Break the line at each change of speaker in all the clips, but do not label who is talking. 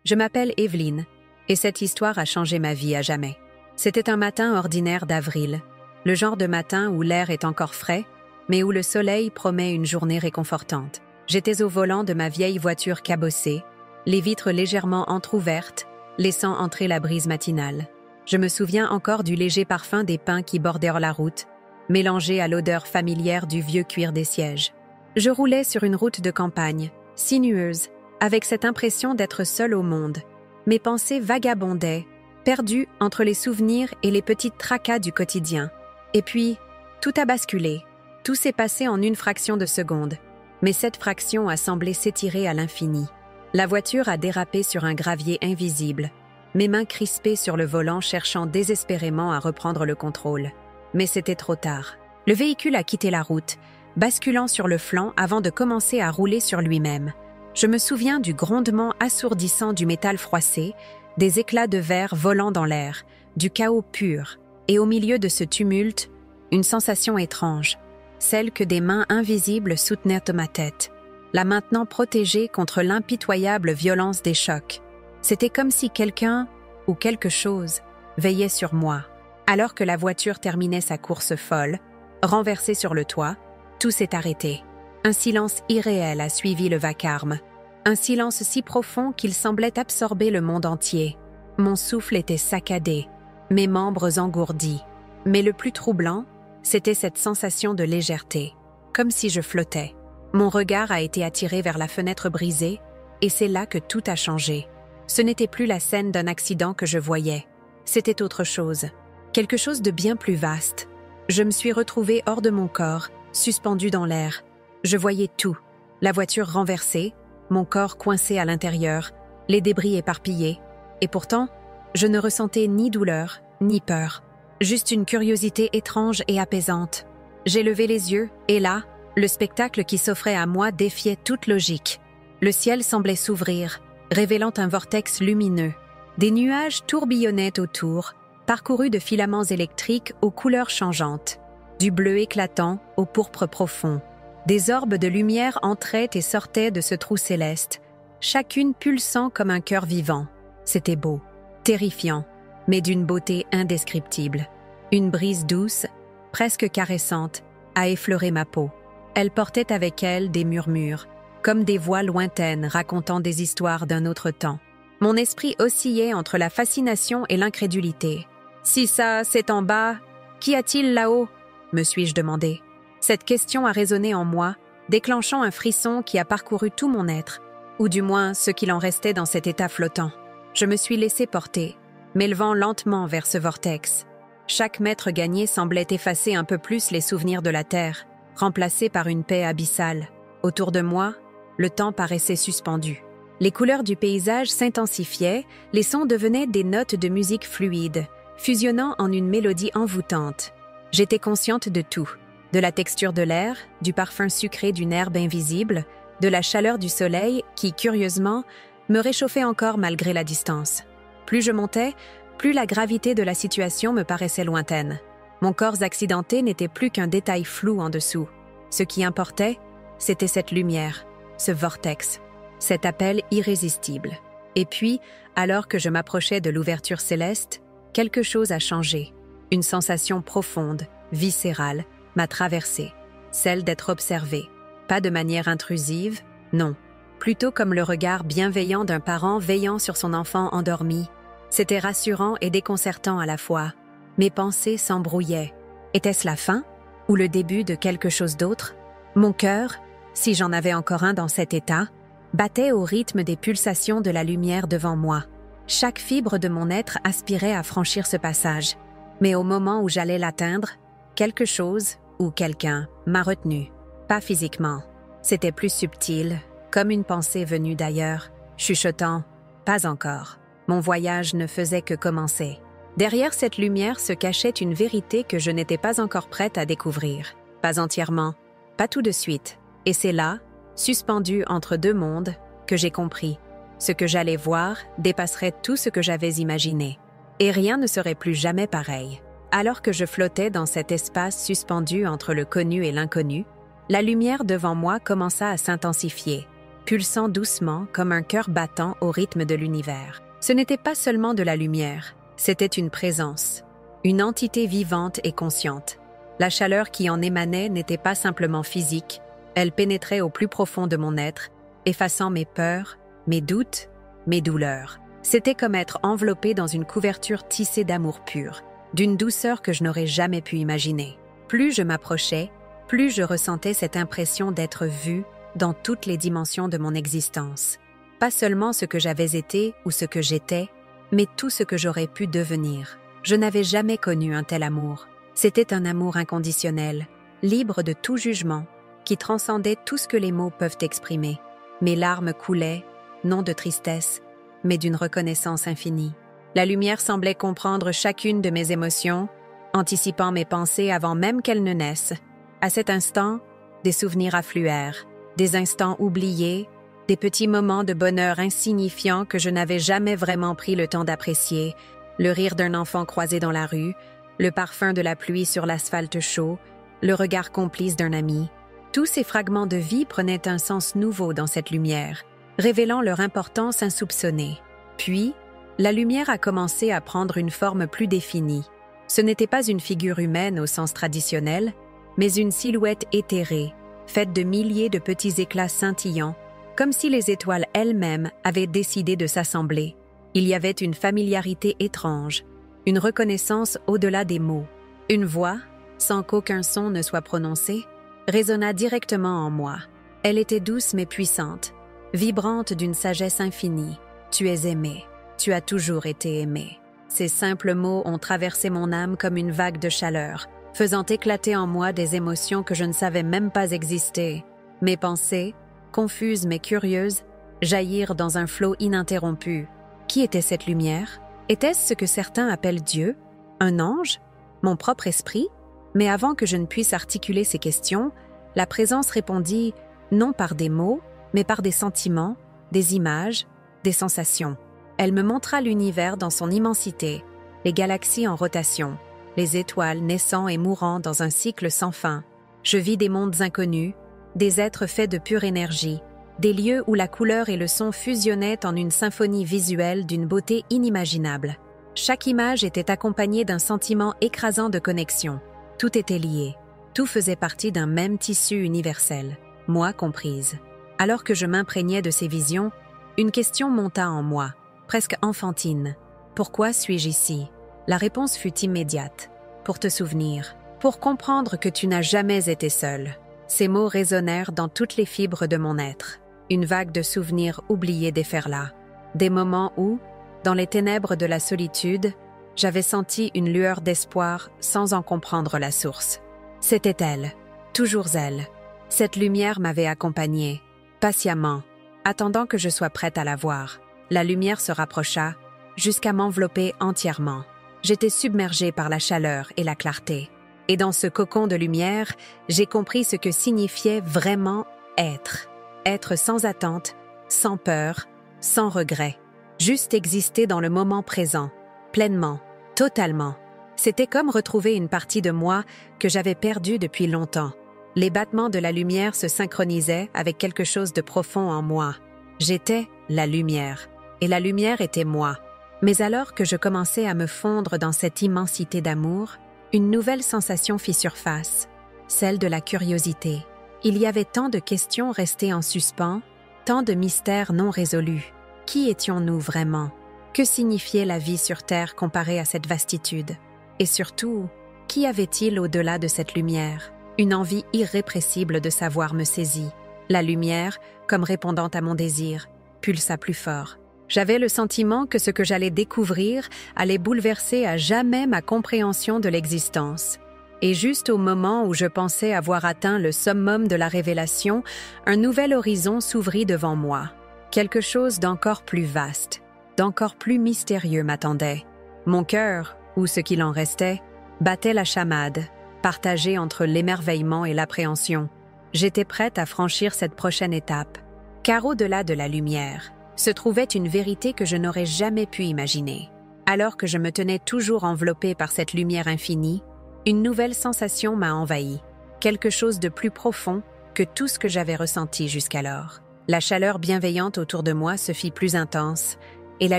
Je m'appelle Evelyne, et cette histoire a changé ma vie à jamais. C'était un matin ordinaire d'avril, le genre de matin où l'air est encore frais, mais où le soleil promet une journée réconfortante. J'étais au volant de ma vieille voiture cabossée, les vitres légèrement entr'ouvertes, laissant entrer la brise matinale. Je me souviens encore du léger parfum des pins qui bordèrent la route, mélangé à l'odeur familière du vieux cuir des sièges. Je roulais sur une route de campagne, sinueuse, avec cette impression d'être seule au monde. Mes pensées vagabondaient, perdues entre les souvenirs et les petites tracas du quotidien. Et puis, tout a basculé. Tout s'est passé en une fraction de seconde. Mais cette fraction a semblé s'étirer à l'infini. La voiture a dérapé sur un gravier invisible, mes mains crispées sur le volant cherchant désespérément à reprendre le contrôle. Mais c'était trop tard. Le véhicule a quitté la route, basculant sur le flanc avant de commencer à rouler sur lui-même. Je me souviens du grondement assourdissant du métal froissé, des éclats de verre volant dans l'air, du chaos pur, et au milieu de ce tumulte, une sensation étrange, celle que des mains invisibles soutenaient ma tête, la maintenant protégée contre l'impitoyable violence des chocs. C'était comme si quelqu'un, ou quelque chose, veillait sur moi. Alors que la voiture terminait sa course folle, renversée sur le toit, tout s'est arrêté. Un silence irréel a suivi le vacarme. Un silence si profond qu'il semblait absorber le monde entier. Mon souffle était saccadé, mes membres engourdis. Mais le plus troublant, c'était cette sensation de légèreté, comme si je flottais. Mon regard a été attiré vers la fenêtre brisée, et c'est là que tout a changé. Ce n'était plus la scène d'un accident que je voyais. C'était autre chose, quelque chose de bien plus vaste. Je me suis retrouvée hors de mon corps, suspendue dans l'air. Je voyais tout, la voiture renversée, mon corps coincé à l'intérieur, les débris éparpillés. Et pourtant, je ne ressentais ni douleur, ni peur. Juste une curiosité étrange et apaisante. J'ai levé les yeux, et là, le spectacle qui s'offrait à moi défiait toute logique. Le ciel semblait s'ouvrir, révélant un vortex lumineux. Des nuages tourbillonnaient autour, parcourus de filaments électriques aux couleurs changeantes, du bleu éclatant au pourpre profond. Des orbes de lumière entraient et sortaient de ce trou céleste, chacune pulsant comme un cœur vivant. C'était beau, terrifiant, mais d'une beauté indescriptible. Une brise douce, presque caressante, a effleuré ma peau. Elle portait avec elle des murmures, comme des voix lointaines racontant des histoires d'un autre temps. Mon esprit oscillait entre la fascination et l'incrédulité. « Si ça, c'est en bas, qu'y a-t-il là-haut » me suis-je demandé. Cette question a résonné en moi, déclenchant un frisson qui a parcouru tout mon être, ou du moins ce qu'il en restait dans cet état flottant. Je me suis laissé porter, m'élevant lentement vers ce vortex. Chaque mètre gagné semblait effacer un peu plus les souvenirs de la terre, remplacés par une paix abyssale. Autour de moi, le temps paraissait suspendu. Les couleurs du paysage s'intensifiaient, les sons devenaient des notes de musique fluide, fusionnant en une mélodie envoûtante. J'étais consciente de tout, de la texture de l'air, du parfum sucré d'une herbe invisible, de la chaleur du soleil qui, curieusement, me réchauffait encore malgré la distance. Plus je montais, plus la gravité de la situation me paraissait lointaine. Mon corps accidenté n'était plus qu'un détail flou en dessous. Ce qui importait, c'était cette lumière, ce vortex, cet appel irrésistible. Et puis, alors que je m'approchais de l'ouverture céleste, quelque chose a changé. Une sensation profonde, viscérale, m'a traversée, celle d'être observée. Pas de manière intrusive, non. Plutôt comme le regard bienveillant d'un parent veillant sur son enfant endormi. C'était rassurant et déconcertant à la fois. Mes pensées s'embrouillaient. Était-ce la fin? Ou le début de quelque chose d'autre? Mon cœur, si j'en avais encore un dans cet état, battait au rythme des pulsations de la lumière devant moi. Chaque fibre de mon être aspirait à franchir ce passage. Mais au moment où j'allais l'atteindre, quelque chose, ou quelqu'un, m'a retenu. Pas physiquement. C'était plus subtil, comme une pensée venue d'ailleurs, chuchotant « Pas encore ». Mon voyage ne faisait que commencer. Derrière cette lumière se cachait une vérité que je n'étais pas encore prête à découvrir. Pas entièrement, pas tout de suite. Et c'est là, suspendu entre deux mondes, que j'ai compris. Ce que j'allais voir dépasserait tout ce que j'avais imaginé. Et rien ne serait plus jamais pareil. Alors que je flottais dans cet espace suspendu entre le connu et l'inconnu, la lumière devant moi commença à s'intensifier. pulsant doucement comme un cœur battant au rythme de l'univers. Ce n'était pas seulement de la lumière, c'était une présence, une entité vivante et consciente. La chaleur qui en émanait n'était pas simplement physique, elle pénétrait au plus profond de mon être, effaçant mes peurs, mes doutes, mes douleurs. C'était comme être enveloppé dans une couverture tissée d'amour pur, d'une douceur que je n'aurais jamais pu imaginer. Plus je m'approchais, plus je ressentais cette impression d'être vue dans toutes les dimensions de mon existence. Pas seulement ce que j'avais été ou ce que j'étais, mais tout ce que j'aurais pu devenir. Je n'avais jamais connu un tel amour. C'était un amour inconditionnel, libre de tout jugement, qui transcendait tout ce que les mots peuvent exprimer. Mes larmes coulaient, non de tristesse, mais d'une reconnaissance infinie. La lumière semblait comprendre chacune de mes émotions, anticipant mes pensées avant même qu'elles ne naissent. À cet instant, des souvenirs affluèrent, des instants oubliés, des petits moments de bonheur insignifiants que je n'avais jamais vraiment pris le temps d'apprécier, le rire d'un enfant croisé dans la rue, le parfum de la pluie sur l'asphalte chaud, le regard complice d'un ami. Tous ces fragments de vie prenaient un sens nouveau dans cette lumière, révélant leur importance insoupçonnée. Puis, la lumière a commencé à prendre une forme plus définie. Ce n'était pas une figure humaine au sens traditionnel, mais une silhouette éthérée, faite de milliers de petits éclats scintillants, comme si les étoiles elles-mêmes avaient décidé de s'assembler. Il y avait une familiarité étrange, une reconnaissance au-delà des mots. Une voix, sans qu'aucun son ne soit prononcé, résonna directement en moi. Elle était douce mais puissante, vibrante d'une sagesse infinie. « Tu es aimé, tu as toujours été aimé ». Ces simples mots ont traversé mon âme comme une vague de chaleur, faisant éclater en moi des émotions que je ne savais même pas exister. Mes pensées, confuses mais curieuses, jaillirent dans un flot ininterrompu. Qui était cette lumière? Était-ce ce que certains appellent Dieu? Un ange? Mon propre esprit? Mais avant que je ne puisse articuler ces questions, la présence répondit non par des mots, mais par des sentiments, des images, des sensations. Elle me montra l'univers dans son immensité, les galaxies en rotation, les étoiles naissant et mourant dans un cycle sans fin. Je vis des mondes inconnus, des êtres faits de pure énergie, des lieux où la couleur et le son fusionnaient en une symphonie visuelle d'une beauté inimaginable. Chaque image était accompagnée d'un sentiment écrasant de connexion. Tout était lié, tout faisait partie d'un même tissu universel, moi comprise. Alors que je m'imprégnais de ces visions, une question monta en moi, presque enfantine. Pourquoi suis-je ici? La réponse fut immédiate. Pour te souvenir, pour comprendre que tu n'as jamais été seul. Ces mots résonnèrent dans toutes les fibres de mon être. Une vague de souvenirs oubliés déferla. Des moments où, dans les ténèbres de la solitude, j'avais senti une lueur d'espoir sans en comprendre la source. C'était elle, toujours elle. Cette lumière m'avait accompagnée, patiemment, attendant que je sois prête à la voir. La lumière se rapprocha, jusqu'à m'envelopper entièrement. J'étais submergée par la chaleur et la clarté. Et dans ce cocon de lumière, j'ai compris ce que signifiait vraiment être. Être sans attente, sans peur, sans regret. Juste exister dans le moment présent, pleinement, totalement. C'était comme retrouver une partie de moi que j'avais perdue depuis longtemps. Les battements de la lumière se synchronisaient avec quelque chose de profond en moi. J'étais la lumière, et la lumière était moi. Mais alors que je commençais à me fondre dans cette immensité d'amour, une nouvelle sensation fit surface, celle de la curiosité. Il y avait tant de questions restées en suspens, tant de mystères non résolus. Qui étions-nous vraiment? Que signifiait la vie sur Terre comparée à cette vastitude? Et surtout, qu'y avait-il au-delà de cette lumière? Une envie irrépressible de savoir me saisit. La lumière, comme répondant à mon désir, pulsa plus fort. J'avais le sentiment que ce que j'allais découvrir allait bouleverser à jamais ma compréhension de l'existence. Et juste au moment où je pensais avoir atteint le summum de la révélation, un nouvel horizon s'ouvrit devant moi. Quelque chose d'encore plus vaste, d'encore plus mystérieux m'attendait. Mon cœur, ou ce qu'il en restait, battait la chamade, partagé entre l'émerveillement et l'appréhension. J'étais prête à franchir cette prochaine étape, car au-delà de la lumière, se trouvait une vérité que je n'aurais jamais pu imaginer. Alors que je me tenais toujours enveloppée par cette lumière infinie, une nouvelle sensation m'a envahie, quelque chose de plus profond que tout ce que j'avais ressenti jusqu'alors. La chaleur bienveillante autour de moi se fit plus intense, et la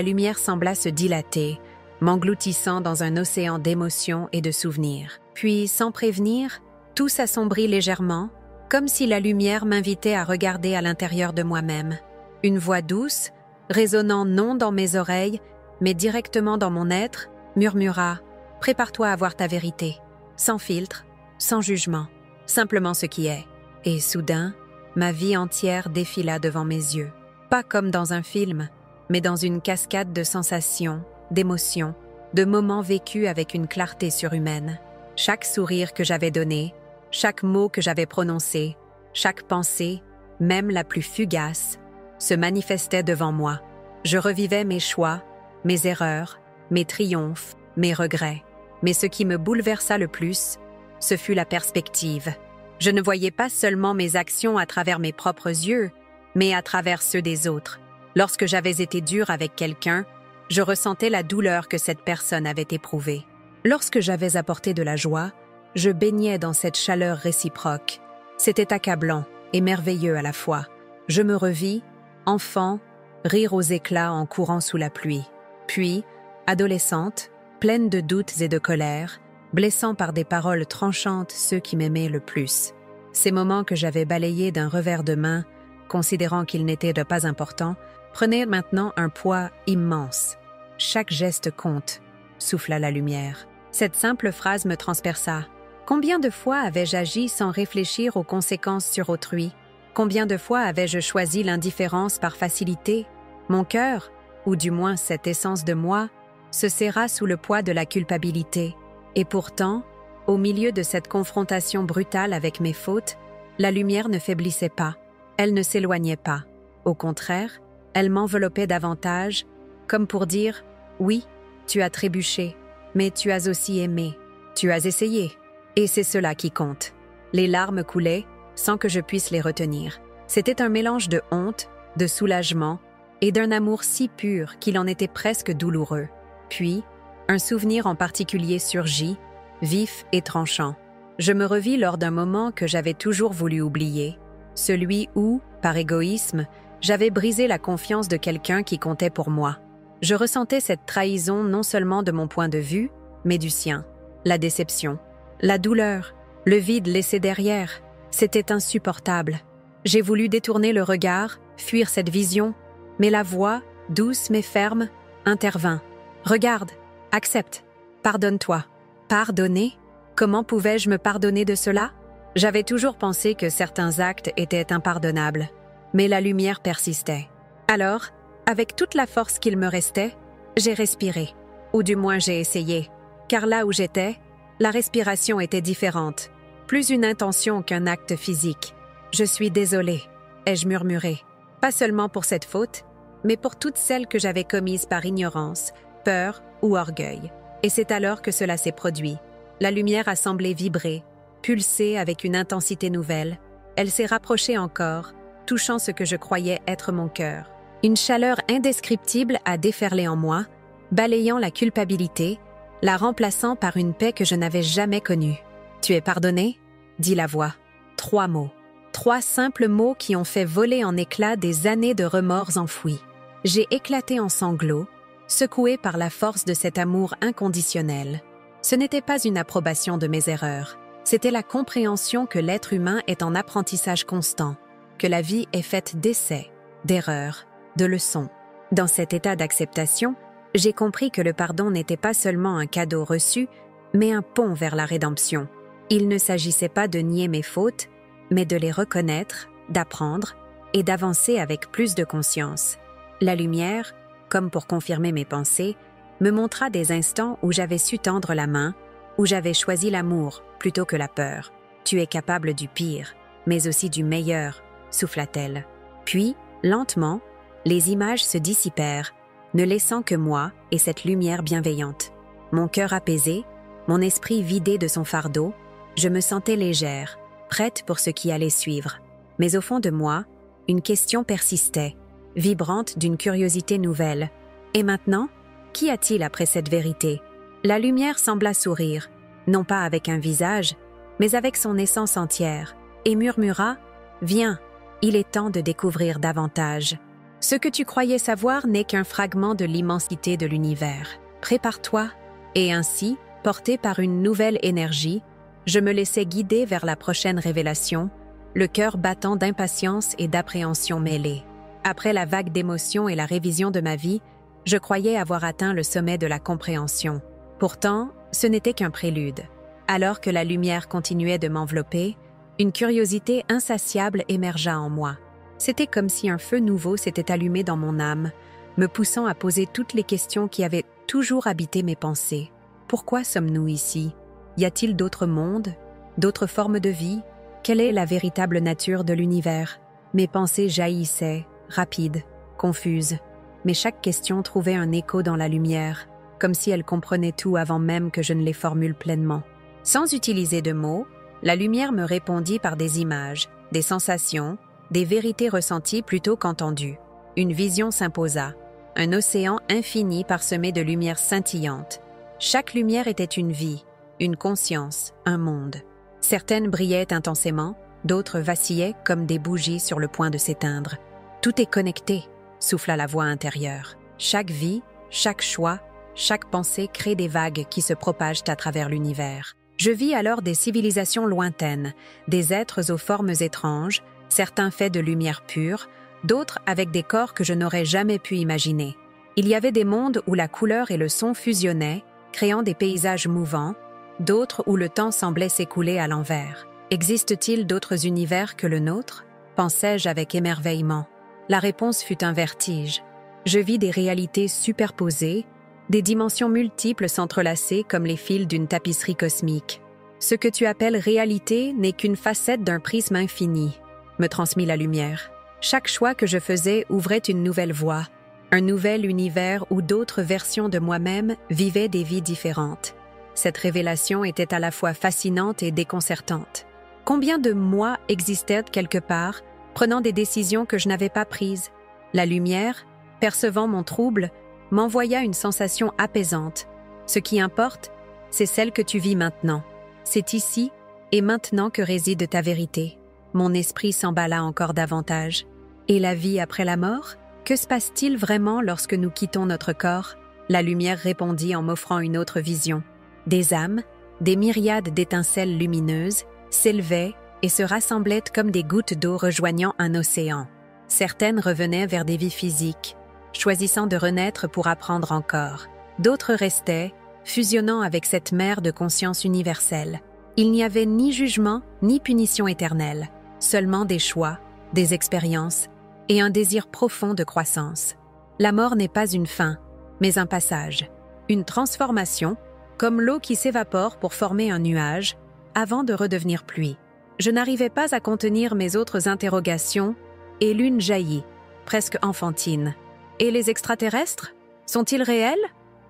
lumière sembla se dilater, m'engloutissant dans un océan d'émotions et de souvenirs. Puis, sans prévenir, tout s'assombrit légèrement, comme si la lumière m'invitait à regarder à l'intérieur de moi-même. Une voix douce, résonnant non dans mes oreilles, mais directement dans mon être, murmura « Prépare-toi à voir ta vérité, sans filtre, sans jugement, simplement ce qui est. » Et soudain, ma vie entière défila devant mes yeux. Pas comme dans un film, mais dans une cascade de sensations, d'émotions, de moments vécus avec une clarté surhumaine. Chaque sourire que j'avais donné, chaque mot que j'avais prononcé, chaque pensée, même la plus fugace, se manifestait devant moi. Je revivais mes choix, mes erreurs, mes triomphes, mes regrets. Mais ce qui me bouleversa le plus, ce fut la perspective. Je ne voyais pas seulement mes actions à travers mes propres yeux, mais à travers ceux des autres. Lorsque j'avais été dure avec quelqu'un, je ressentais la douleur que cette personne avait éprouvée. Lorsque j'avais apporté de la joie, je baignais dans cette chaleur réciproque. C'était accablant et merveilleux à la fois. Je me revis, enfant, rire aux éclats en courant sous la pluie. Puis, adolescente, pleine de doutes et de colère, blessant par des paroles tranchantes ceux qui m'aimaient le plus. Ces moments que j'avais balayés d'un revers de main, considérant qu'ils n'étaient pas importants, prenaient maintenant un poids immense. Chaque geste compte, souffla la lumière. Cette simple phrase me transperça. Combien de fois avais-je agi sans réfléchir aux conséquences sur autrui? Combien de fois avais-je choisi l'indifférence par facilité? Mon cœur, ou du moins cette essence de moi, se serra sous le poids de la culpabilité. Et pourtant, au milieu de cette confrontation brutale avec mes fautes, la lumière ne faiblissait pas, elle ne s'éloignait pas. Au contraire, elle m'enveloppait davantage, comme pour dire « Oui, tu as trébuché, mais tu as aussi aimé, tu as essayé. » Et c'est cela qui compte. Les larmes coulaient, sans que je puisse les retenir. C'était un mélange de honte, de soulagement et d'un amour si pur qu'il en était presque douloureux. Puis, un souvenir en particulier surgit, vif et tranchant. Je me revis lors d'un moment que j'avais toujours voulu oublier, celui où, par égoïsme, j'avais brisé la confiance de quelqu'un qui comptait pour moi. Je ressentais cette trahison non seulement de mon point de vue, mais du sien. La déception, la douleur, le vide laissé derrière, c'était insupportable. J'ai voulu détourner le regard, fuir cette vision, mais la voix, douce mais ferme, intervint. « Regarde, accepte, pardonne-toi. » Pardonner? Comment pouvais-je me pardonner de cela? J'avais toujours pensé que certains actes étaient impardonnables, mais la lumière persistait. Alors, avec toute la force qu'il me restait, j'ai respiré, ou du moins j'ai essayé, car là où j'étais, la respiration était différente, plus une intention qu'un acte physique. « Je suis désolée », ai-je murmuré, pas seulement pour cette faute, mais pour toutes celles que j'avais commises par ignorance, peur ou orgueil. Et c'est alors que cela s'est produit. La lumière a semblé vibrer, pulser avec une intensité nouvelle. Elle s'est rapprochée encore, touchant ce que je croyais être mon cœur. Une chaleur indescriptible a déferlé en moi, balayant la culpabilité, la remplaçant par une paix que je n'avais jamais connue. « Tu es pardonné ?» dit la voix. 3 mots. 3 simples mots qui ont fait voler en éclats des années de remords enfouis. J'ai éclaté en sanglots, secoué par la force de cet amour inconditionnel. Ce n'était pas une approbation de mes erreurs, c'était la compréhension que l'être humain est en apprentissage constant, que la vie est faite d'essais, d'erreurs, de leçons. Dans cet état d'acceptation, j'ai compris que le pardon n'était pas seulement un cadeau reçu, mais un pont vers la rédemption. Il ne s'agissait pas de nier mes fautes, mais de les reconnaître, d'apprendre et d'avancer avec plus de conscience. La lumière, comme pour confirmer mes pensées, me montra des instants où j'avais su tendre la main, où j'avais choisi l'amour plutôt que la peur. « Tu es capable du pire, mais aussi du meilleur », souffla-t-elle. Puis, lentement, les images se dissipèrent, ne laissant que moi et cette lumière bienveillante. Mon cœur apaisé, mon esprit vidé de son fardeau, je me sentais légère, prête pour ce qui allait suivre. Mais au fond de moi, une question persistait, vibrante d'une curiosité nouvelle. Et maintenant, qu'y a-t-il après cette vérité? La lumière sembla sourire, non pas avec un visage, mais avec son essence entière, et murmura « Viens, Il est temps de découvrir davantage. Ce que tu croyais savoir n'est qu'un fragment de l'immensité de l'univers. Prépare-toi, et ainsi, porté par une nouvelle énergie, je me laissais guider vers la prochaine révélation, le cœur battant d'impatience et d'appréhension mêlée. Après la vague d'émotions et la révision de ma vie, je croyais avoir atteint le sommet de la compréhension. Pourtant, ce n'était qu'un prélude. Alors que la lumière continuait de m'envelopper, une curiosité insatiable émergea en moi. C'était comme si un feu nouveau s'était allumé dans mon âme, me poussant à poser toutes les questions qui avaient toujours habité mes pensées. Pourquoi sommes-nous ici? Y a-t-il d'autres mondes? D'autres formes de vie? Quelle est la véritable nature de l'univers? Mes pensées jaillissaient, rapides, confuses, mais chaque question trouvait un écho dans la lumière, comme si elle comprenait tout avant même que je ne les formule pleinement. Sans utiliser de mots, la lumière me répondit par des images, des sensations, des vérités ressenties plutôt qu'entendues. Une vision s'imposa, un océan infini parsemé de lumières scintillantes. Chaque lumière était une vie, une conscience, un monde. Certaines brillaient intensément, d'autres vacillaient comme des bougies sur le point de s'éteindre. Tout est connecté, souffla la voix intérieure. Chaque vie, chaque choix, chaque pensée crée des vagues qui se propagent à travers l'univers. Je vis alors des civilisations lointaines, des êtres aux formes étranges, certains faits de lumière pure, d'autres avec des corps que je n'aurais jamais pu imaginer. Il y avait des mondes où la couleur et le son fusionnaient, créant des paysages mouvants, d'autres où le temps semblait s'écouler à l'envers. Existe-t-il d'autres univers que le nôtre? Pensais-je avec émerveillement. La réponse fut un vertige. Je vis des réalités superposées, des dimensions multiples s'entrelacer comme les fils d'une tapisserie cosmique. Ce que tu appelles réalité n'est qu'une facette d'un prisme infini, me transmit la lumière. Chaque choix que je faisais ouvrait une nouvelle voie, un nouvel univers où d'autres versions de moi-même vivaient des vies différentes. Cette révélation était à la fois fascinante et déconcertante. Combien de moi existaient quelque part, prenant des décisions que je n'avais pas prises? La lumière, percevant mon trouble, m'envoya une sensation apaisante. Ce qui importe, c'est celle que tu vis maintenant. C'est ici et maintenant que réside ta vérité. Mon esprit s'emballa encore davantage. Et la vie après la mort? Que se passe-t-il vraiment lorsque nous quittons notre corps? La lumière répondit en m'offrant une autre vision. Des âmes, des myriades d'étincelles lumineuses, s'élevaient et se rassemblaient comme des gouttes d'eau rejoignant un océan. Certaines revenaient vers des vies physiques, choisissant de renaître pour apprendre encore. D'autres restaient, fusionnant avec cette mer de conscience universelle. Il n'y avait ni jugement, ni punition éternelle, seulement des choix, des expériences et un désir profond de croissance. La mort n'est pas une fin, mais un passage, une transformation, comme l'eau qui s'évapore pour former un nuage, avant de redevenir pluie. Je n'arrivais pas à contenir mes autres interrogations, et l'une jaillit, presque enfantine. Et les extraterrestres? Sont-ils réels?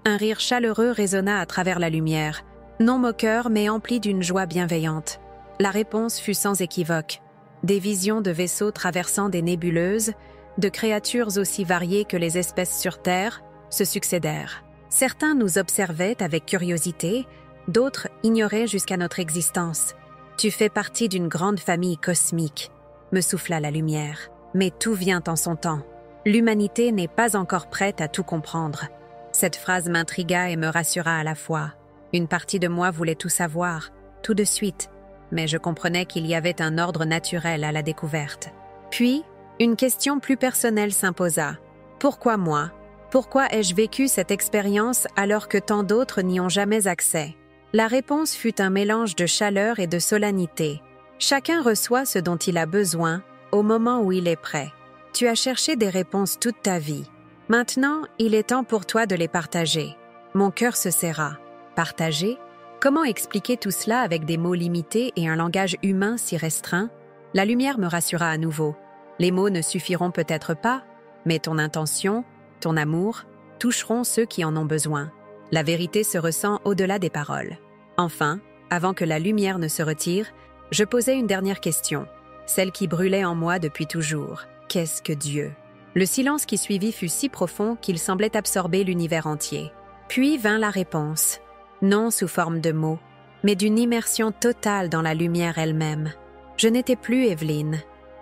Un rire chaleureux résonna à travers la lumière, non moqueur mais empli d'une joie bienveillante. La réponse fut sans équivoque. Des visions de vaisseaux traversant des nébuleuses, de créatures aussi variées que les espèces sur Terre, se succédèrent. Certains nous observaient avec curiosité, d'autres ignoraient jusqu'à notre existence. Tu fais partie d'une grande famille cosmique, me souffla la lumière. Mais tout vient en son temps. L'humanité n'est pas encore prête à tout comprendre. Cette phrase m'intrigua et me rassura à la fois. Une partie de moi voulait tout savoir, tout de suite, mais je comprenais qu'il y avait un ordre naturel à la découverte. Puis, une question plus personnelle s'imposa. Pourquoi moi? Pourquoi ai-je vécu cette expérience alors que tant d'autres n'y ont jamais accès? La réponse fut un mélange de chaleur et de solennité. Chacun reçoit ce dont il a besoin au moment où il est prêt. Tu as cherché des réponses toute ta vie. Maintenant, il est temps pour toi de les partager. Mon cœur se serra. Partager? Comment expliquer tout cela avec des mots limités et un langage humain si restreint? La lumière me rassura à nouveau. Les mots ne suffiront peut-être pas, mais ton intention, ton amour, toucheront ceux qui en ont besoin. La vérité se ressent au-delà des paroles. Enfin, avant que la lumière ne se retire, je posai une dernière question, celle qui brûlait en moi depuis toujours. Qu'est-ce que Dieu? Le silence qui suivit fut si profond qu'il semblait absorber l'univers entier. Puis vint la réponse, non sous forme de mots, mais d'une immersion totale dans la lumière elle-même. Je n'étais plus Evelyne.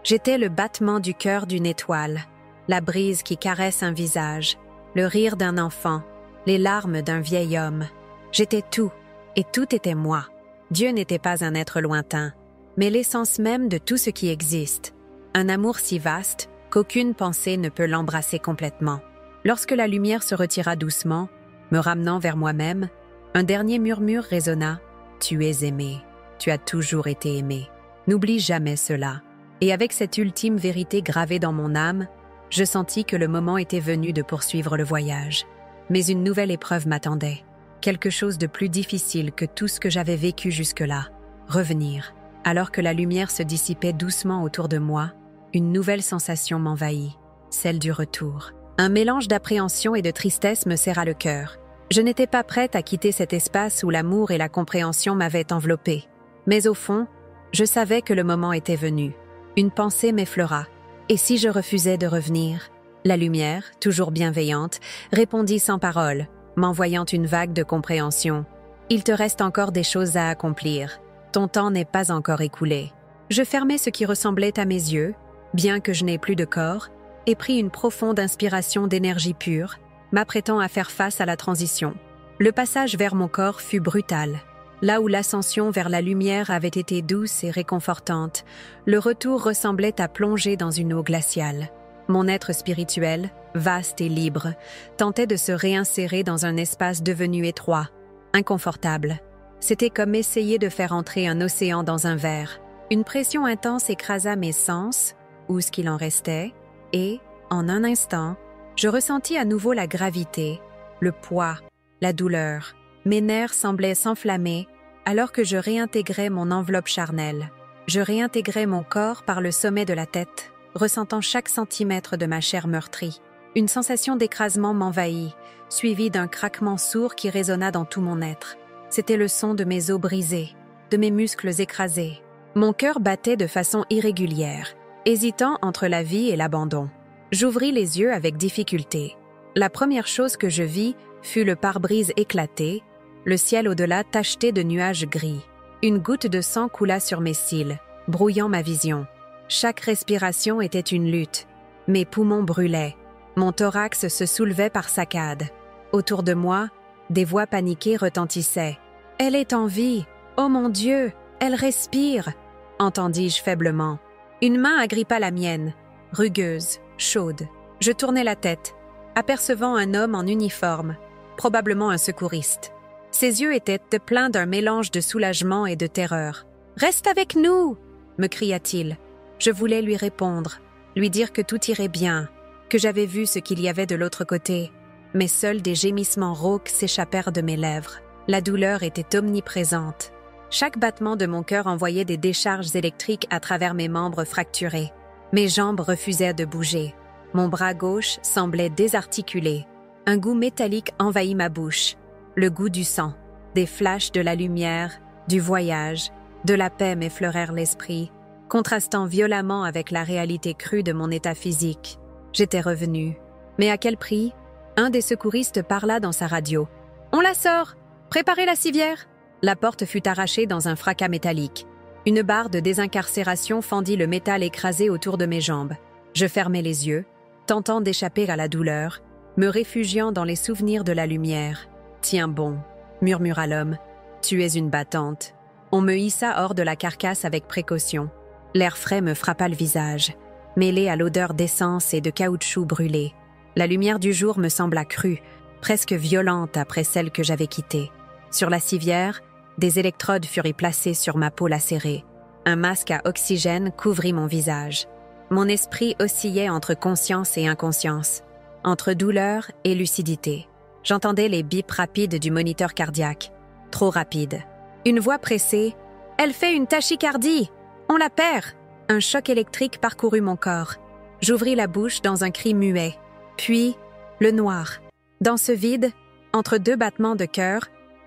J'étais le battement du cœur d'une étoile, la brise qui caresse un visage, le rire d'un enfant, les larmes d'un vieil homme. J'étais tout, et tout était moi. Dieu n'était pas un être lointain, mais l'essence même de tout ce qui existe. Un amour si vaste qu'aucune pensée ne peut l'embrasser complètement. Lorsque la lumière se retira doucement, me ramenant vers moi-même, un dernier murmure résonna. « Tu es aimé, tu as toujours été aimé. N'oublie jamais cela. » Et avec cette ultime vérité gravée dans mon âme, je sentis que le moment était venu de poursuivre le voyage. Mais une nouvelle épreuve m'attendait. Quelque chose de plus difficile que tout ce que j'avais vécu jusque-là. Revenir. Alors que la lumière se dissipait doucement autour de moi, une nouvelle sensation m'envahit, celle du retour. Un mélange d'appréhension et de tristesse me serra le cœur. Je n'étais pas prête à quitter cet espace où l'amour et la compréhension m'avaient enveloppée. Mais au fond, je savais que le moment était venu. Une pensée m'effleura. Et si je refusais de revenir? La lumière, toujours bienveillante, répondit sans parole, m'envoyant une vague de compréhension. « Il te reste encore des choses à accomplir. Ton temps n'est pas encore écoulé. » Je fermai ce qui ressemblait à mes yeux, bien que je n'ai plus de corps, et pris une profonde inspiration d'énergie pure, m'apprêtant à faire face à la transition. Le passage vers mon corps fut brutal. Là où l'ascension vers la lumière avait été douce et réconfortante, le retour ressemblait à plonger dans une eau glaciale. Mon être spirituel, vaste et libre, tentait de se réinsérer dans un espace devenu étroit, inconfortable. C'était comme essayer de faire entrer un océan dans un verre. Une pression intense écrasa mes sens, ou ce qu'il en restait, et, en un instant, je ressentis à nouveau la gravité, le poids, la douleur. Mes nerfs semblaient s'enflammer alors que je réintégrais mon enveloppe charnelle. Je réintégrais mon corps par le sommet de la tête, ressentant chaque centimètre de ma chair meurtrie. Une sensation d'écrasement m'envahit, suivie d'un craquement sourd qui résonna dans tout mon être. C'était le son de mes os brisés, de mes muscles écrasés. Mon cœur battait de façon irrégulière, hésitant entre la vie et l'abandon. J'ouvris les yeux avec difficulté. La première chose que je vis fut le pare-brise éclaté, le ciel au-delà tacheté de nuages gris. Une goutte de sang coula sur mes cils, brouillant ma vision. Chaque respiration était une lutte. Mes poumons brûlaient. Mon thorax se soulevait par saccades. Autour de moi, des voix paniquées retentissaient. « Elle est en vie! Oh mon Dieu! Elle respire !» entendis-je faiblement. Une main agrippa la mienne, rugueuse, chaude. Je tournai la tête, apercevant un homme en uniforme, probablement un secouriste. Ses yeux étaient pleins d'un mélange de soulagement et de terreur. « Reste avec nous !» me cria-t-il. Je voulais lui répondre, lui dire que tout irait bien, que j'avais vu ce qu'il y avait de l'autre côté, mais seuls des gémissements rauques s'échappèrent de mes lèvres. La douleur était omniprésente. Chaque battement de mon cœur envoyait des décharges électriques à travers mes membres fracturés. Mes jambes refusaient de bouger. Mon bras gauche semblait désarticulé. Un goût métallique envahit ma bouche. Le goût du sang, des flashs de la lumière, du voyage, de la paix m'effleurèrent l'esprit, contrastant violemment avec la réalité crue de mon état physique. J'étais revenue. Mais à quel prix? Un des secouristes parla dans sa radio. « On la sort! Préparez la civière !» La porte fut arrachée dans un fracas métallique. Une barre de désincarcération fendit le métal écrasé autour de mes jambes. Je fermai les yeux, tentant d'échapper à la douleur, me réfugiant dans les souvenirs de la lumière. « Tiens bon !» murmura l'homme. « Tu es une battante. » On me hissa hors de la carcasse avec précaution. L'air frais me frappa le visage, mêlé à l'odeur d'essence et de caoutchouc brûlé. La lumière du jour me sembla crue, presque violente après celle que j'avais quittée. Sur la civière, des électrodes furent placées sur ma peau lacérée. Un masque à oxygène couvrit mon visage. Mon esprit oscillait entre conscience et inconscience, entre douleur et lucidité. J'entendais les bips rapides du moniteur cardiaque. Trop rapide. Une voix pressée. « Elle fait une tachycardie! On la perd !» Un choc électrique parcourut mon corps. J'ouvris la bouche dans un cri muet. Puis, le noir. Dans ce vide, entre deux battements de cœur,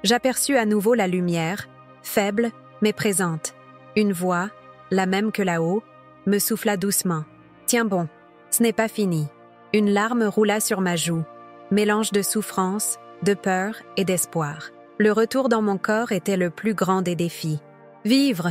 j'aperçus à nouveau la lumière, faible mais présente. Une voix, la même que là-haut, me souffla doucement. « Tiens bon, ce n'est pas fini. » Une larme roula sur ma joue, mélange de souffrance, de peur et d'espoir. Le retour dans mon corps était le plus grand des défis. Vivre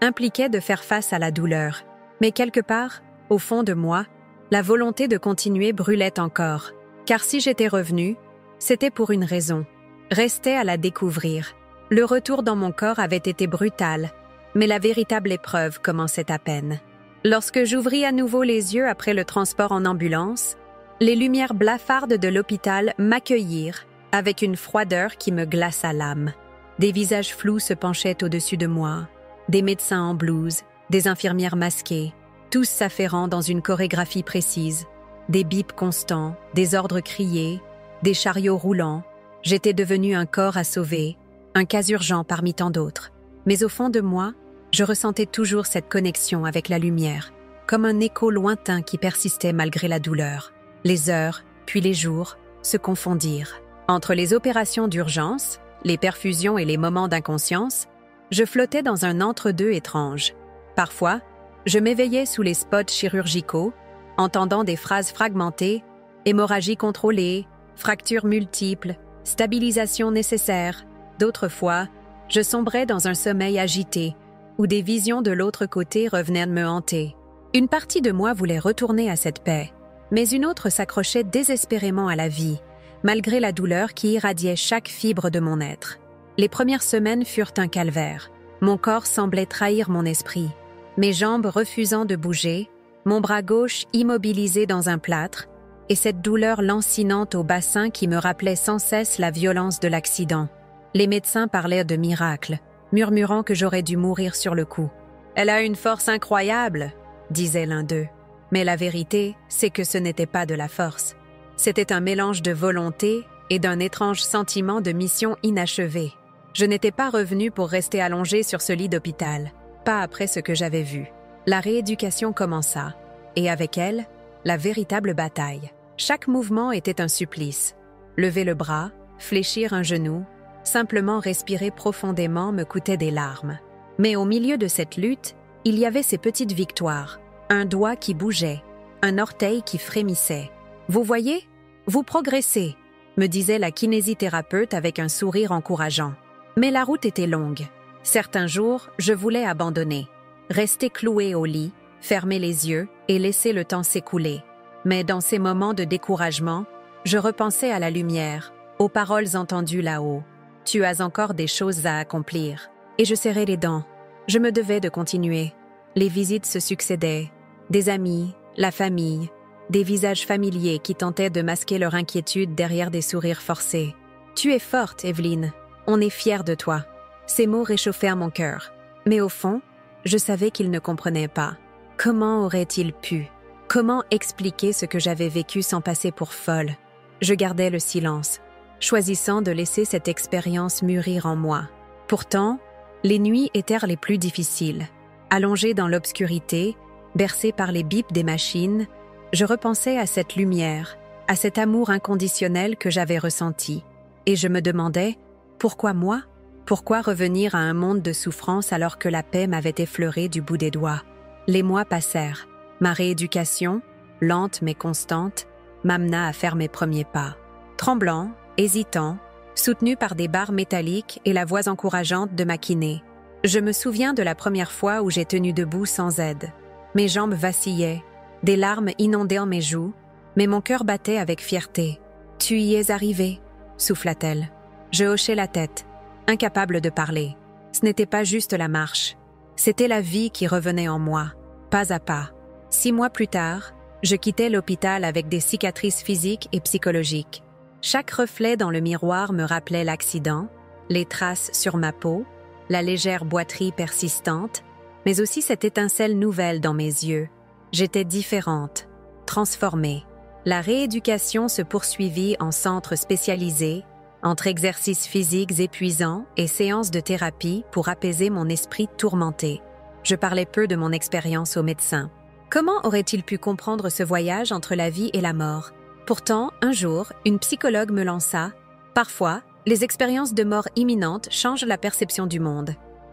impliquait de faire face à la douleur, Mais quelque part, au fond de moi, la volonté de continuer brûlait encore. Car si j'étais revenue, c'était pour une raison. Restait à la découvrir. Le retour dans mon corps avait été brutal, mais la véritable épreuve commençait à peine. Lorsque j'ouvris à nouveau les yeux après le transport en ambulance, les lumières blafardes de l'hôpital m'accueillirent avec une froideur qui me glaça l'âme. Des visages flous se penchaient au-dessus de moi, des médecins en blouse, des infirmières masquées, tous s'affairant dans une chorégraphie précise, des bips constants, des ordres criés, des chariots roulants. J'étais devenu un corps à sauver, un cas urgent parmi tant d'autres. Mais au fond de moi, je ressentais toujours cette connexion avec la lumière, comme un écho lointain qui persistait malgré la douleur. Les heures, puis les jours, se confondirent. Entre les opérations d'urgence, les perfusions et les moments d'inconscience, je flottais dans un entre-deux étrange. Parfois, je m'éveillais sous les spots chirurgicaux, entendant des phrases fragmentées, hémorragie contrôlée, fractures multiples, stabilisation nécessaire. D'autres fois, je sombrais dans un sommeil agité, où des visions de l'autre côté revenaient me hanter. Une partie de moi voulait retourner à cette paix, mais une autre s'accrochait désespérément à la vie, malgré la douleur qui irradiait chaque fibre de mon être. Les premières semaines furent un calvaire. Mon corps semblait trahir mon esprit, mes jambes refusant de bouger, mon bras gauche immobilisé dans un plâtre, et cette douleur lancinante au bassin qui me rappelait sans cesse la violence de l'accident. Les médecins parlaient de miracles, murmurant que j'aurais dû mourir sur le coup. « Elle a une force incroyable », disait l'un d'eux. Mais la vérité, c'est que ce n'était pas de la force. C'était un mélange de volonté et d'un étrange sentiment de mission inachevée. Je n'étais pas revenue pour rester allongée sur ce lit d'hôpital, pas après ce que j'avais vu. La rééducation commença, et avec elle, la véritable bataille. Chaque mouvement était un supplice. Lever le bras, fléchir un genou, simplement respirer profondément me coûtait des larmes. Mais au milieu de cette lutte, il y avait ces petites victoires. Un doigt qui bougeait, un orteil qui frémissait. « Vous voyez? Vous progressez », me disait la kinésithérapeute avec un sourire encourageant. Mais la route était longue. Certains jours, je voulais abandonner, rester clouée au lit, fermer les yeux et laisser le temps s'écouler. Mais dans ces moments de découragement, je repensais à la lumière, aux paroles entendues là-haut. « Tu as encore des choses à accomplir. » Et je serrais les dents. Je me devais de continuer. Les visites se succédaient. Des amis, la famille, des visages familiers qui tentaient de masquer leur inquiétude derrière des sourires forcés. « Tu es forte, Evelyne. On est fiers de toi. » Ces mots réchauffèrent mon cœur. Mais au fond, je savais qu'ils ne comprenaient pas. Comment aurait-il pu? Comment expliquer ce que j'avais vécu sans passer pour folle? Je gardais le silence, choisissant de laisser cette expérience mûrir en moi. Pourtant, les nuits étaient les plus difficiles. Allongée dans l'obscurité, bercée par les bips des machines, je repensais à cette lumière, à cet amour inconditionnel que j'avais ressenti. Et je me demandais, pourquoi moi? Pourquoi revenir à un monde de souffrance alors que la paix m'avait effleuré du bout des doigts? Les mois passèrent. Ma rééducation, lente mais constante, m'amena à faire mes premiers pas. Tremblant, hésitant, soutenu par des barres métalliques et la voix encourageante de ma kiné. Je me souviens de la première fois où j'ai tenu debout sans aide. Mes jambes vacillaient, des larmes inondaient mes joues, mais mon cœur battait avec fierté. « Tu y es arrivé » souffla-t-elle. Je hochai la tête, incapable de parler. Ce n'était pas juste la marche. C'était la vie qui revenait en moi, pas à pas. 6 mois plus tard, je quittais l'hôpital avec des cicatrices physiques et psychologiques. Chaque reflet dans le miroir me rappelait l'accident, les traces sur ma peau, la légère boiterie persistante, mais aussi cette étincelle nouvelle dans mes yeux. J'étais différente, transformée. La rééducation se poursuivit en centre spécialisé, entre exercices physiques épuisants et séances de thérapie pour apaiser mon esprit tourmenté. Je parlais peu de mon expérience au médecin. Comment aurait-il pu comprendre ce voyage entre la vie et la mort? Pourtant, un jour, une psychologue me lança « Parfois, les expériences de mort imminente changent la perception du monde.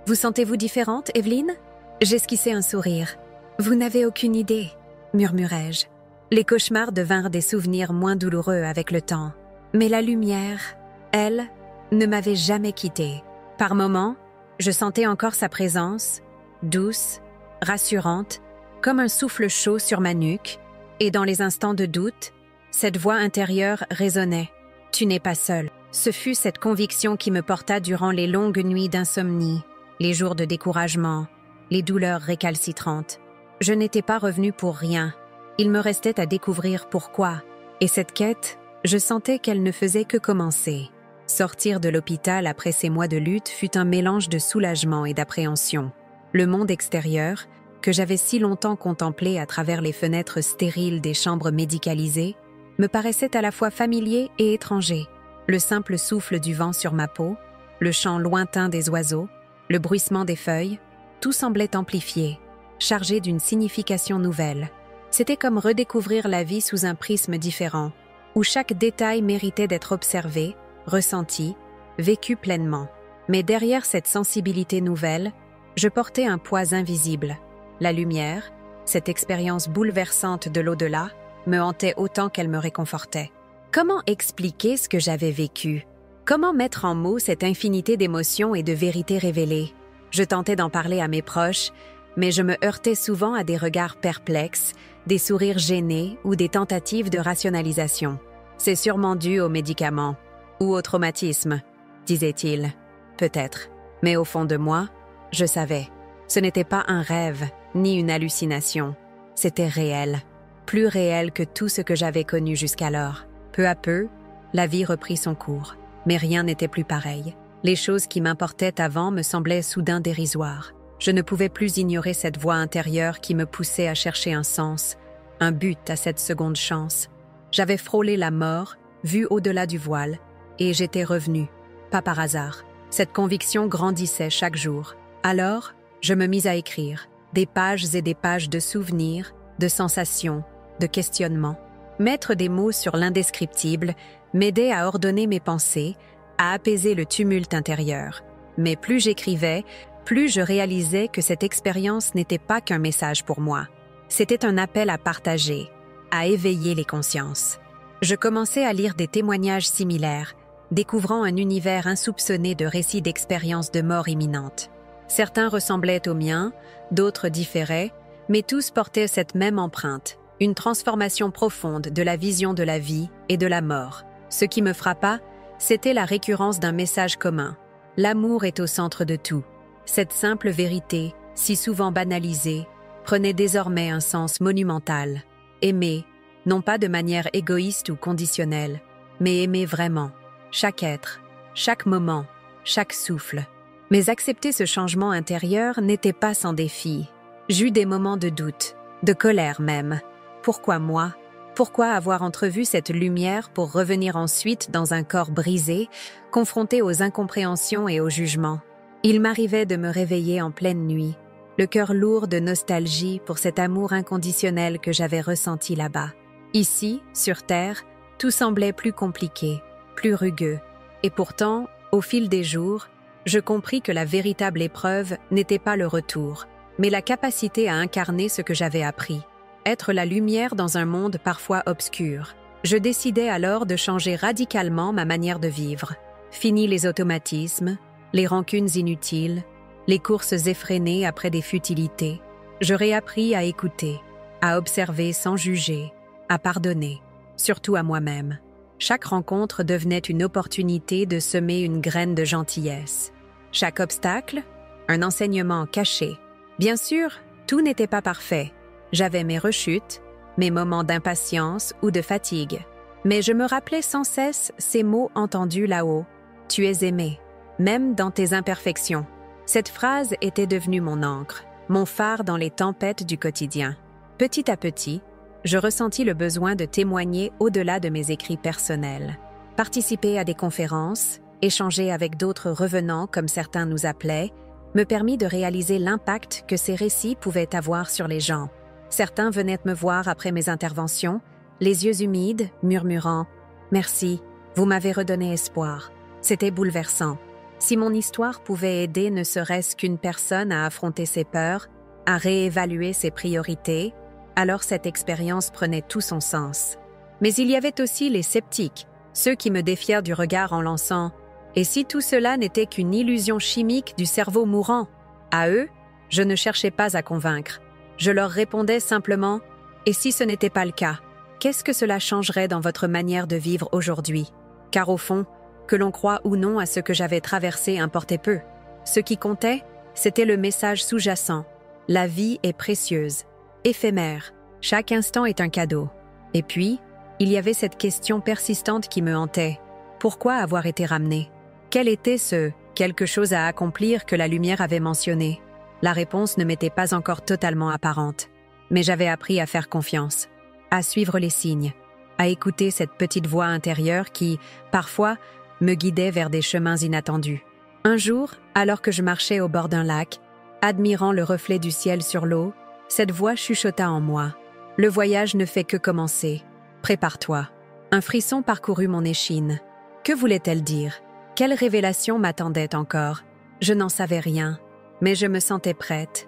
Vous sentez-vous différente, Evelyne ?» J'esquissai un sourire. « Vous n'avez aucune idée, » murmurai-je. Les cauchemars devinrent des souvenirs moins douloureux avec le temps. Mais la lumière, elle, ne m'avait jamais quittée. Par moments, je sentais encore sa présence, douce, rassurante, comme un souffle chaud sur ma nuque, et dans les instants de doute, cette voix intérieure résonnait. « Tu n'es pas seul ». Ce fut cette conviction qui me porta durant les longues nuits d'insomnie, les jours de découragement, les douleurs récalcitrantes. Je n'étais pas revenue pour rien. Il me restait à découvrir pourquoi. Et cette quête, je sentais qu'elle ne faisait que commencer. Sortir de l'hôpital après ces mois de lutte fut un mélange de soulagement et d'appréhension. Le monde extérieur, que j'avais si longtemps contemplé à travers les fenêtres stériles des chambres médicalisées, me paraissait à la fois familier et étranger. Le simple souffle du vent sur ma peau, le chant lointain des oiseaux, le bruissement des feuilles, tout semblait amplifié, chargé d'une signification nouvelle. C'était comme redécouvrir la vie sous un prisme différent, où chaque détail méritait d'être observé, ressenti, vécu pleinement. Mais derrière cette sensibilité nouvelle, je portais un poids invisible. La lumière, cette expérience bouleversante de l'au-delà, me hantait autant qu'elle me réconfortait. Comment expliquer ce que j'avais vécu? Comment mettre en mots cette infinité d'émotions et de vérités révélées? Je tentais d'en parler à mes proches, mais je me heurtais souvent à des regards perplexes, des sourires gênés ou des tentatives de rationalisation. C'est sûrement dû aux médicaments ou au traumatisme, disait-il. Peut-être. Mais au fond de moi, je savais. Ce n'était pas un rêve, ni une hallucination. C'était réel. Plus réel que tout ce que j'avais connu jusqu'alors. Peu à peu, la vie reprit son cours. Mais rien n'était plus pareil. Les choses qui m'importaient avant me semblaient soudain dérisoires. Je ne pouvais plus ignorer cette voix intérieure qui me poussait à chercher un sens, un but à cette seconde chance. J'avais frôlé la mort, vu au-delà du voile, et j'étais revenue, pas par hasard. Cette conviction grandissait chaque jour. Alors, je me mis à écrire, des pages et des pages de souvenirs, de sensations, de questionnements. Mettre des mots sur l'indescriptible m'aidait à ordonner mes pensées, à apaiser le tumulte intérieur. Mais plus j'écrivais, plus je réalisais que cette expérience n'était pas qu'un message pour moi. C'était un appel à partager, à éveiller les consciences. Je commençais à lire des témoignages similaires, découvrant un univers insoupçonné de récits d'expériences de mort imminente. Certains ressemblaient aux miens, d'autres différaient, mais tous portaient cette même empreinte, une transformation profonde de la vision de la vie et de la mort. Ce qui me frappa, c'était la récurrence d'un message commun. L'amour est au centre de tout. Cette simple vérité, si souvent banalisée, prenait désormais un sens monumental. Aimer, non pas de manière égoïste ou conditionnelle, mais aimer vraiment. Chaque être, chaque moment, chaque souffle. Mais accepter ce changement intérieur n'était pas sans défi. J'eus des moments de doute, de colère même. Pourquoi moi? Pourquoi avoir entrevu cette lumière pour revenir ensuite dans un corps brisé, confronté aux incompréhensions et aux jugements? Il m'arrivait de me réveiller en pleine nuit, le cœur lourd de nostalgie pour cet amour inconditionnel que j'avais ressenti là-bas. Ici, sur Terre, tout semblait plus compliqué, plus rugueux. Et pourtant, au fil des jours, je compris que la véritable épreuve n'était pas le retour, mais la capacité à incarner ce que j'avais appris. Être la lumière dans un monde parfois obscur. Je décidai alors de changer radicalement ma manière de vivre. Fini les automatismes, les rancunes inutiles, les courses effrénées après des futilités. Je réappris à écouter, à observer sans juger, à pardonner, surtout à moi-même. Chaque rencontre devenait une opportunité de semer une graine de gentillesse. Chaque obstacle, un enseignement caché. Bien sûr, tout n'était pas parfait. J'avais mes rechutes, mes moments d'impatience ou de fatigue. Mais je me rappelais sans cesse ces mots entendus là-haut. « Tu es aimé, même dans tes imperfections ». Cette phrase était devenue mon ancre, mon phare dans les tempêtes du quotidien. Petit à petit, je ressentis le besoin de témoigner au-delà de mes écrits personnels. Participer à des conférences, échanger avec d'autres revenants comme certains nous appelaient, me permit de réaliser l'impact que ces récits pouvaient avoir sur les gens. Certains venaient me voir après mes interventions, les yeux humides, murmurant « Merci, vous m'avez redonné espoir ». C'était bouleversant. Si mon histoire pouvait aider ne serait-ce qu'une personne à affronter ses peurs, à réévaluer ses priorités, alors cette expérience prenait tout son sens. Mais il y avait aussi les sceptiques, ceux qui me défièrent du regard en lançant « Et si tout cela n'était qu'une illusion chimique du cerveau mourant ?» À eux, je ne cherchais pas à convaincre. Je leur répondais simplement « Et si ce n'était pas le cas, qu'est-ce que cela changerait dans votre manière de vivre aujourd'hui ?» Car au fond, que l'on croie ou non à ce que j'avais traversé importait peu. Ce qui comptait, c'était le message sous-jacent. La vie est précieuse, éphémère, chaque instant est un cadeau. Et puis, il y avait cette question persistante qui me hantait. Pourquoi avoir été ramené? Quel était ce « quelque chose à accomplir » que la lumière avait mentionné? La réponse ne m'était pas encore totalement apparente. Mais j'avais appris à faire confiance, à suivre les signes, à écouter cette petite voix intérieure qui, parfois, me guidait vers des chemins inattendus. Un jour, alors que je marchais au bord d'un lac, admirant le reflet du ciel sur l'eau, cette voix chuchota en moi. « Le voyage ne fait que commencer. Prépare-toi. » Un frisson parcourut mon échine. Que voulait-elle dire? Quelle révélation m'attendait encore? Je n'en savais rien, mais je me sentais prête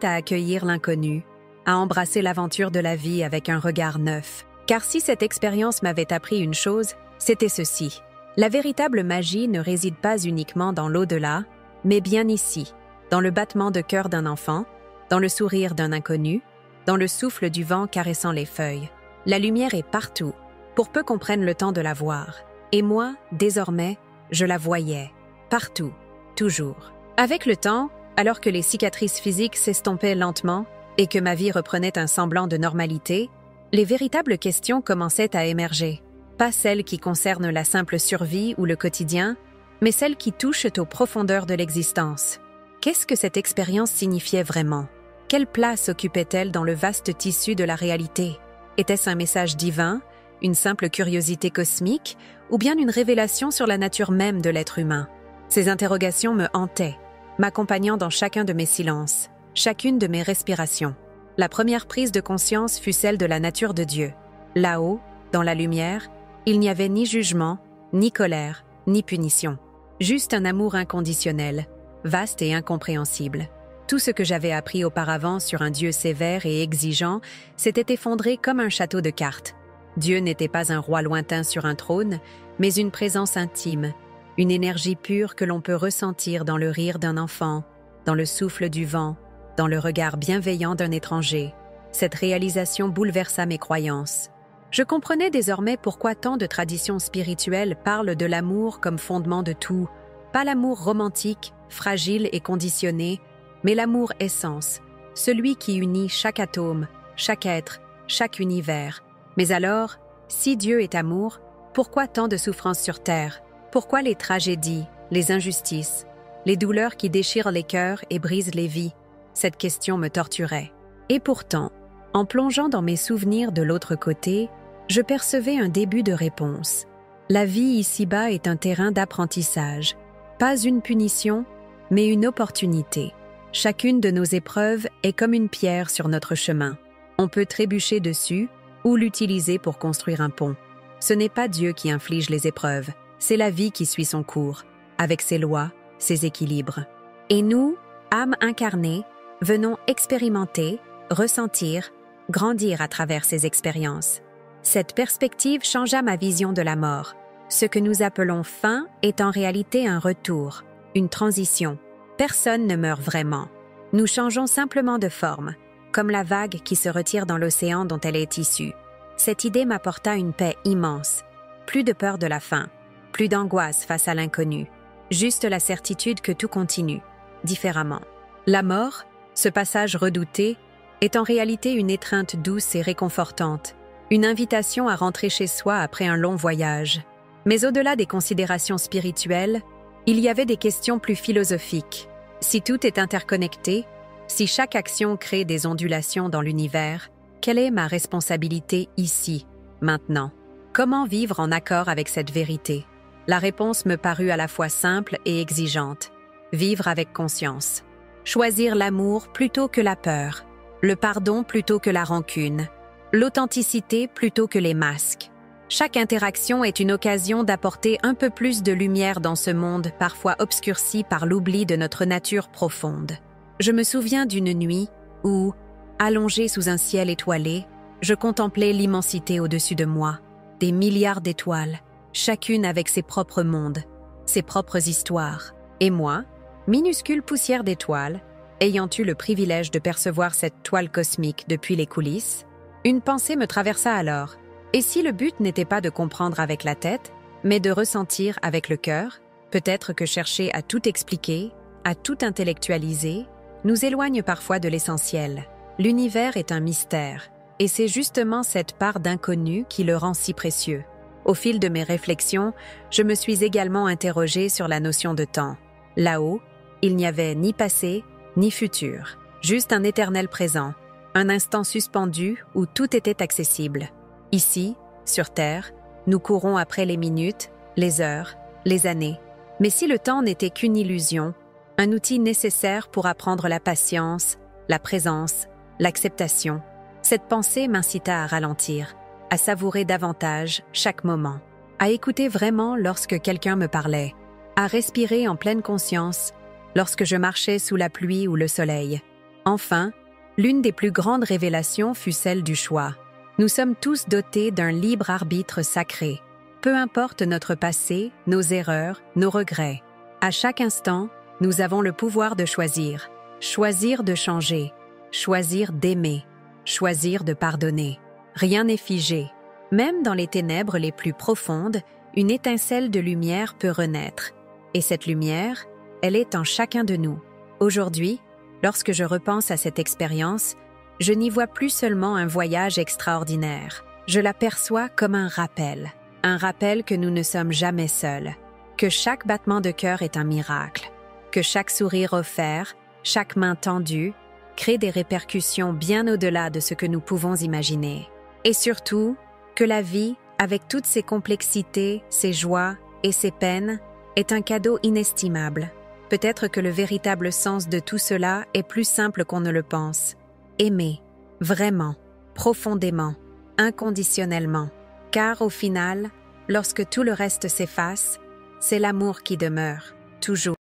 à accueillir l'inconnu, à embrasser l'aventure de la vie avec un regard neuf. Car si cette expérience m'avait appris une chose, c'était ceci. La véritable magie ne réside pas uniquement dans l'au-delà, mais bien ici, dans le battement de cœur d'un enfant, dans le sourire d'un inconnu, dans le souffle du vent caressant les feuilles. La lumière est partout, pour peu qu'on prenne le temps de la voir. Et moi, désormais, je la voyais, partout, toujours. Avec le temps, alors que les cicatrices physiques s'estompaient lentement et que ma vie reprenait un semblant de normalité, les véritables questions commençaient à émerger. Pas celles qui concernent la simple survie ou le quotidien, mais celles qui touchent aux profondeurs de l'existence. Qu'est-ce que cette expérience signifiait vraiment? Quelle place occupait-elle dans le vaste tissu de la réalité? Était-ce un message divin, une simple curiosité cosmique, ou bien une révélation sur la nature même de l'être humain? Ces interrogations me hantaient, m'accompagnant dans chacun de mes silences, chacune de mes respirations. La première prise de conscience fut celle de la nature de Dieu. Là-haut, dans la lumière, il n'y avait ni jugement, ni colère, ni punition. Juste un amour inconditionnel, vaste et incompréhensible. Tout ce que j'avais appris auparavant sur un Dieu sévère et exigeant s'était effondré comme un château de cartes. Dieu n'était pas un roi lointain sur un trône, mais une présence intime, une énergie pure que l'on peut ressentir dans le rire d'un enfant, dans le souffle du vent, dans le regard bienveillant d'un étranger. Cette réalisation bouleversa mes croyances. Je comprenais désormais pourquoi tant de traditions spirituelles parlent de l'amour comme fondement de tout, pas l'amour romantique, fragile et conditionné, mais l'amour essence, celui qui unit chaque atome, chaque être, chaque univers. Mais alors, si Dieu est amour, pourquoi tant de souffrances sur terre? Pourquoi les tragédies, les injustices, les douleurs qui déchirent les cœurs et brisent les vies? Cette question me torturait. Et pourtant, en plongeant dans mes souvenirs de l'autre côté, je percevais un début de réponse. La vie ici-bas est un terrain d'apprentissage, pas une punition, mais une opportunité. Chacune de nos épreuves est comme une pierre sur notre chemin. On peut trébucher dessus ou l'utiliser pour construire un pont. Ce n'est pas Dieu qui inflige les épreuves, c'est la vie qui suit son cours, avec ses lois, ses équilibres. Et nous, âmes incarnées, venons expérimenter, ressentir, grandir à travers ces expériences. Cette perspective changea ma vision de la mort. Ce que nous appelons fin est en réalité un retour, une transition. Personne ne meurt vraiment. Nous changeons simplement de forme, comme la vague qui se retire dans l'océan dont elle est issue. Cette idée m'apporta une paix immense. Plus de peur de la fin, plus d'angoisse face à l'inconnu, juste la certitude que tout continue, différemment. La mort, ce passage redouté, est en réalité une étreinte douce et réconfortante, une invitation à rentrer chez soi après un long voyage. Mais au-delà des considérations spirituelles, il y avait des questions plus philosophiques. Si tout est interconnecté, si chaque action crée des ondulations dans l'univers, quelle est ma responsabilité ici, maintenant? Comment vivre en accord avec cette vérité? La réponse me parut à la fois simple et exigeante. Vivre avec conscience. Choisir l'amour plutôt que la peur. Le pardon plutôt que la rancune. L'authenticité plutôt que les masques. Chaque interaction est une occasion d'apporter un peu plus de lumière dans ce monde parfois obscurci par l'oubli de notre nature profonde. Je me souviens d'une nuit où, allongée sous un ciel étoilé, je contemplais l'immensité au-dessus de moi, des milliards d'étoiles, chacune avec ses propres mondes, ses propres histoires. Et moi, minuscule poussière d'étoiles, ayant eu le privilège de percevoir cette toile cosmique depuis les coulisses, une pensée me traversa alors. Et si le but n'était pas de comprendre avec la tête, mais de ressentir avec le cœur, peut-être que chercher à tout expliquer, à tout intellectualiser, nous éloigne parfois de l'essentiel. L'univers est un mystère, et c'est justement cette part d'inconnu qui le rend si précieux. Au fil de mes réflexions, je me suis également interrogée sur la notion de temps. Là-haut, il n'y avait ni passé, ni futur, juste un éternel présent, un instant suspendu où tout était accessible. Ici, sur Terre, nous courons après les minutes, les heures, les années. Mais si le temps n'était qu'une illusion, un outil nécessaire pour apprendre la patience, la présence, l'acceptation, cette pensée m'incita à ralentir, à savourer davantage chaque moment, à écouter vraiment lorsque quelqu'un me parlait, à respirer en pleine conscience lorsque je marchais sous la pluie ou le soleil. Enfin, l'une des plus grandes révélations fut celle du choix. Nous sommes tous dotés d'un libre arbitre sacré. Peu importe notre passé, nos erreurs, nos regrets. À chaque instant, nous avons le pouvoir de choisir. Choisir de changer. Choisir d'aimer. Choisir de pardonner. Rien n'est figé. Même dans les ténèbres les plus profondes, une étincelle de lumière peut renaître. Et cette lumière, elle est en chacun de nous. Aujourd'hui, lorsque je repense à cette expérience, je n'y vois plus seulement un voyage extraordinaire. Je la perçois comme un rappel que nous ne sommes jamais seuls, que chaque battement de cœur est un miracle, que chaque sourire offert, chaque main tendue, crée des répercussions bien au-delà de ce que nous pouvons imaginer. Et surtout, que la vie, avec toutes ses complexités, ses joies et ses peines, est un cadeau inestimable. Peut-être que le véritable sens de tout cela est plus simple qu'on ne le pense. Aimer, vraiment, profondément, inconditionnellement. Car au final, lorsque tout le reste s'efface, c'est l'amour qui demeure, toujours.